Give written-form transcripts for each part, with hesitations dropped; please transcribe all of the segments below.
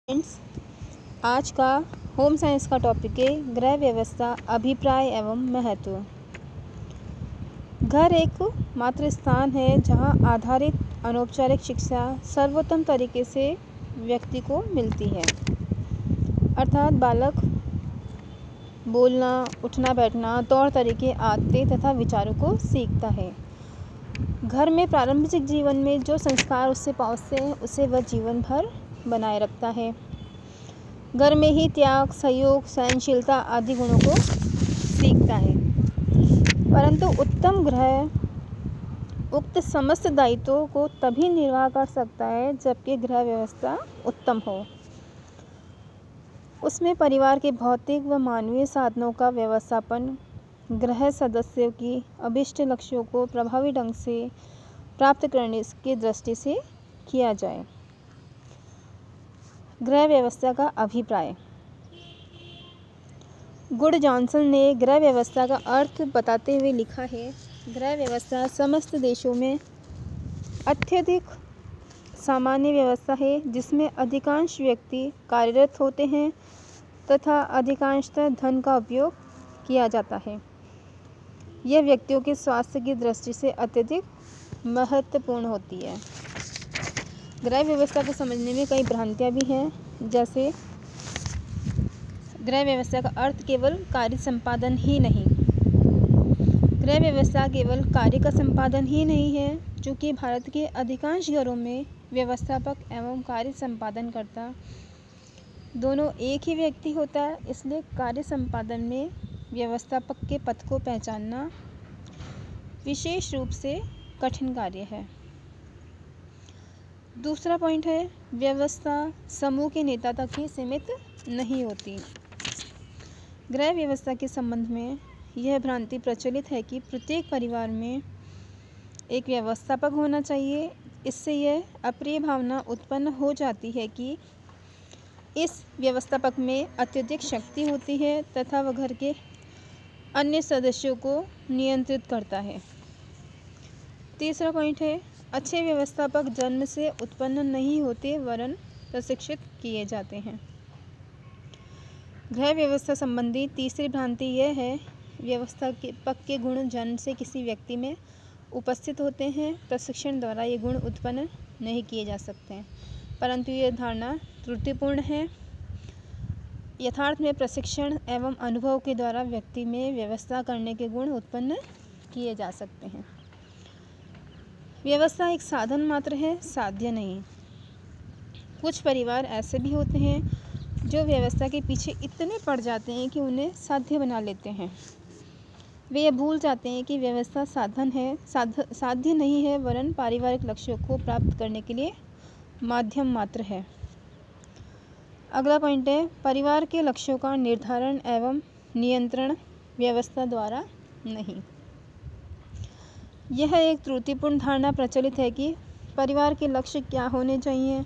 Friends, आज का home science का टॉपिक है गृह व्यवस्था, अभिप्राय एवं महत्व। घर एक मात्र स्थान है जहां आधारित अनौपचारिक शिक्षा सर्वोत्तम तरीके से व्यक्ति को मिलती है। अर्थात बालक बोलना, उठना बैठना, तौर तरीके, आदतें तथा विचारों को सीखता है। घर में प्रारंभिक जीवन में जो संस्कार उससे पहुँचते हैं उसे वह जीवन भर बनाए रखता है। घर में ही त्याग, सहयोग, सहनशीलता आदि गुणों को सीखता है। परंतु उत्तम गृह उक्त समस्त दायित्वों को तभी निर्वाह कर सकता है जबकि गृह व्यवस्था उत्तम हो। उसमें परिवार के भौतिक व मानवीय साधनों का व्यवस्थापन गृह सदस्यों की अभिष्ट लक्ष्यों को प्रभावी ढंग से प्राप्त करने की दृष्टि से किया जाए। गृह व्यवस्था का अभिप्राय। गुड जॉनसन ने गृह व्यवस्था का अर्थ बताते हुए लिखा है, गृह व्यवस्था समस्त देशों में अत्यधिक सामान्य व्यवस्था है जिसमें अधिकांश व्यक्ति कार्यरत होते हैं तथा अधिकांशतः धन का उपयोग किया जाता है। यह व्यक्तियों के स्वास्थ्य की दृष्टि से अत्यधिक महत्वपूर्ण होती है। गृह व्यवस्था को समझने में कई भ्रांतियाँ भी हैं, जैसे गृह व्यवस्था का अर्थ केवल कार्य संपादन ही नहीं। गृह व्यवस्था केवल कार्य का संपादन ही नहीं है, चूँकि भारत के अधिकांश घरों में व्यवस्थापक एवं कार्य संपादन करता दोनों एक ही व्यक्ति होता है, इसलिए कार्य संपादन में व्यवस्थापक के पद को पहचानना विशेष रूप से कठिन कार्य है। दूसरा पॉइंट है, व्यवस्था समूह के नेता तक ही सीमित नहीं होती। गृह व्यवस्था के संबंध में यह भ्रांति प्रचलित है कि प्रत्येक परिवार में एक व्यवस्थापक होना चाहिए। इससे यह अप्रिय भावना उत्पन्न हो जाती है कि इस व्यवस्थापक में अत्यधिक शक्ति होती है तथा वह घर के अन्य सदस्यों को नियंत्रित करता है। तीसरा पॉइंट है, अच्छे व्यवस्थापक जन्म से उत्पन्न नहीं होते वरन प्रशिक्षित किए जाते हैं। गृह व्यवस्था संबंधी तीसरी भ्रांति यह है, व्यवस्थापक के गुण जन्म से किसी व्यक्ति में उपस्थित होते हैं, प्रशिक्षण द्वारा ये गुण उत्पन्न नहीं किए जा सकते हैं। परंतु यह धारणा त्रुटिपूर्ण है। यथार्थ में प्रशिक्षण एवं अनुभव के द्वारा व्यक्ति में व्यवस्था करने के गुण उत्पन्न किए जा सकते हैं। व्यवस्था एक साधन मात्र है, साध्य नहीं। कुछ परिवार ऐसे भी होते हैं जो व्यवस्था के पीछे इतने पड़ जाते हैं कि उन्हें साध्य बना लेते हैं। वे ये भूल जाते हैं कि व्यवस्था साधन है, साध्य नहीं है, वरन पारिवारिक लक्ष्यों को प्राप्त करने के लिए माध्यम मात्र है। अगला पॉइंट है, परिवार के लक्ष्यों का निर्धारण एवं नियंत्रण व्यवस्था द्वारा नहीं। यह एक त्रुटिपूर्ण धारणा प्रचलित है कि परिवार के लक्ष्य क्या होने चाहिए,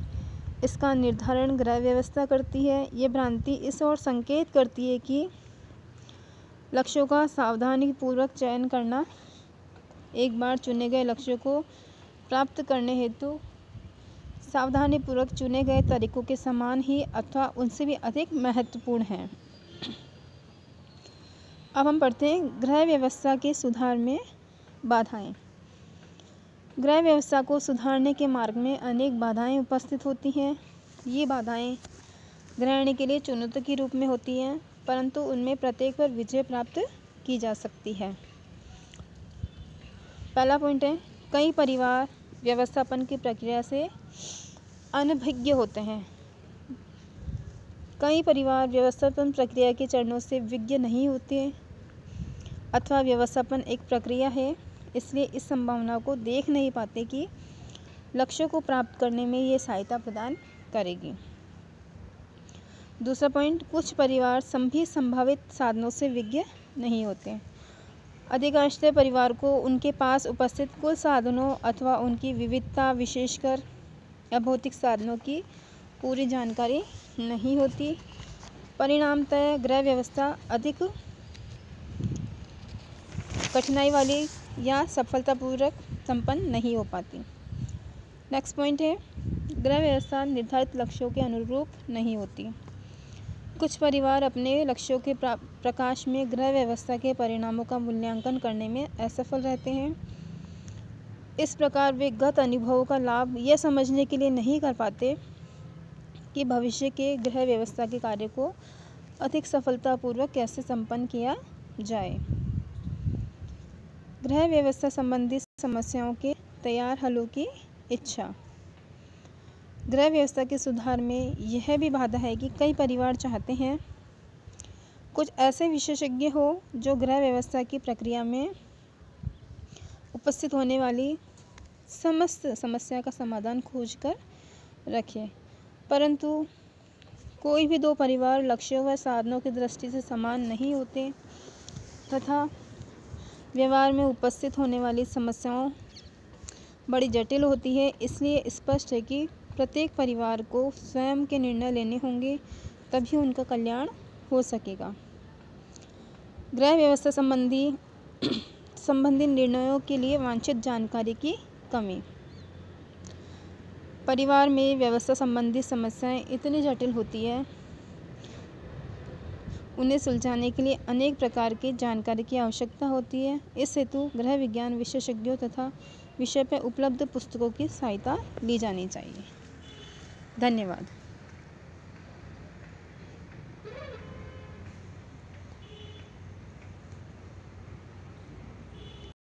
इसका निर्धारण गृह व्यवस्था करती है। ये भ्रांति इस ओर संकेत करती है कि लक्ष्यों का सावधानीपूर्वक चयन करना, एक बार चुने गए लक्ष्यों को प्राप्त करने हेतु सावधानीपूर्वक चुने गए तरीकों के समान ही अथवा उनसे भी अधिक महत्वपूर्ण है। अब हम पढ़ते हैं गृह व्यवस्था के सुधार में बाधाएं। गृह व्यवस्था को सुधारने के मार्ग में अनेक बाधाएं उपस्थित होती हैं। ये बाधाएं गृहिणी के लिए चुनौती के रूप में होती हैं, परंतु उनमें प्रत्येक पर विजय प्राप्त की जा सकती है। पहला पॉइंट है, कई परिवार व्यवस्थापन की प्रक्रिया से अनभिज्ञ होते हैं। कई परिवार व्यवस्थापन प्रक्रिया के चरणों से विज्ञ नहीं होते अथवा व्यवस्थापन एक प्रक्रिया है, इसलिए इस संभावना को देख नहीं पाते कि लक्ष्यों को प्राप्त करने में ये सहायता प्रदान करेगी। दूसरा पॉइंट, कुछ परिवार सभी संभावित साधनों से विज्ञ नहीं होते। अधिकांशतः परिवार को उनके पास उपस्थित कुल साधनों अथवा उनकी विविधता, विशेषकर अभौतिक साधनों की पूरी जानकारी नहीं होती। परिणामतः गृह व्यवस्था अधिक कठिनाई वाली या सफलतापूर्वक संपन्न नहीं हो पाती। नेक्स्ट पॉइंट है, गृह व्यवस्था निर्धारित लक्ष्यों के अनुरूप नहीं होती। कुछ परिवार अपने लक्ष्यों के प्रकाश में गृह व्यवस्था के परिणामों का मूल्यांकन करने में असफल रहते हैं। इस प्रकार वे गत अनुभवों का लाभ यह समझने के लिए नहीं कर पाते कि भविष्य के गृह व्यवस्था के कार्य को अधिक सफलतापूर्वक कैसे संपन्न किया जाए। गृह व्यवस्था संबंधी समस्याओं के तैयार हलों की इच्छा। गृह व्यवस्था के सुधार में यह भी बाधा है कि कई परिवार चाहते हैं कुछ ऐसे विशेषज्ञ हो जो गृह व्यवस्था की प्रक्रिया में उपस्थित होने वाली समस्त समस्या का समाधान खोज कर रखें, परंतु कोई भी दो परिवार लक्ष्यों व साधनों की दृष्टि से समान नहीं होते तथा व्यवहार में उपस्थित होने वाली समस्याओं बड़ी जटिल होती है। इसलिए स्पष्ट है कि प्रत्येक परिवार को स्वयं के निर्णय लेने होंगे, तभी उनका कल्याण हो सकेगा। गृह व्यवस्था संबंधी निर्णयों के लिए वांछित जानकारी की कमी। परिवार में व्यवस्था संबंधी समस्याएं इतनी जटिल होती है, उन्हें सुलझाने के लिए अनेक प्रकार की जानकारी की आवश्यकता होती है। इस हेतु गृह विज्ञान विशेषज्ञों तथा विषय पर उपलब्ध पुस्तकों की सहायता ली जानी चाहिए। धन्यवाद।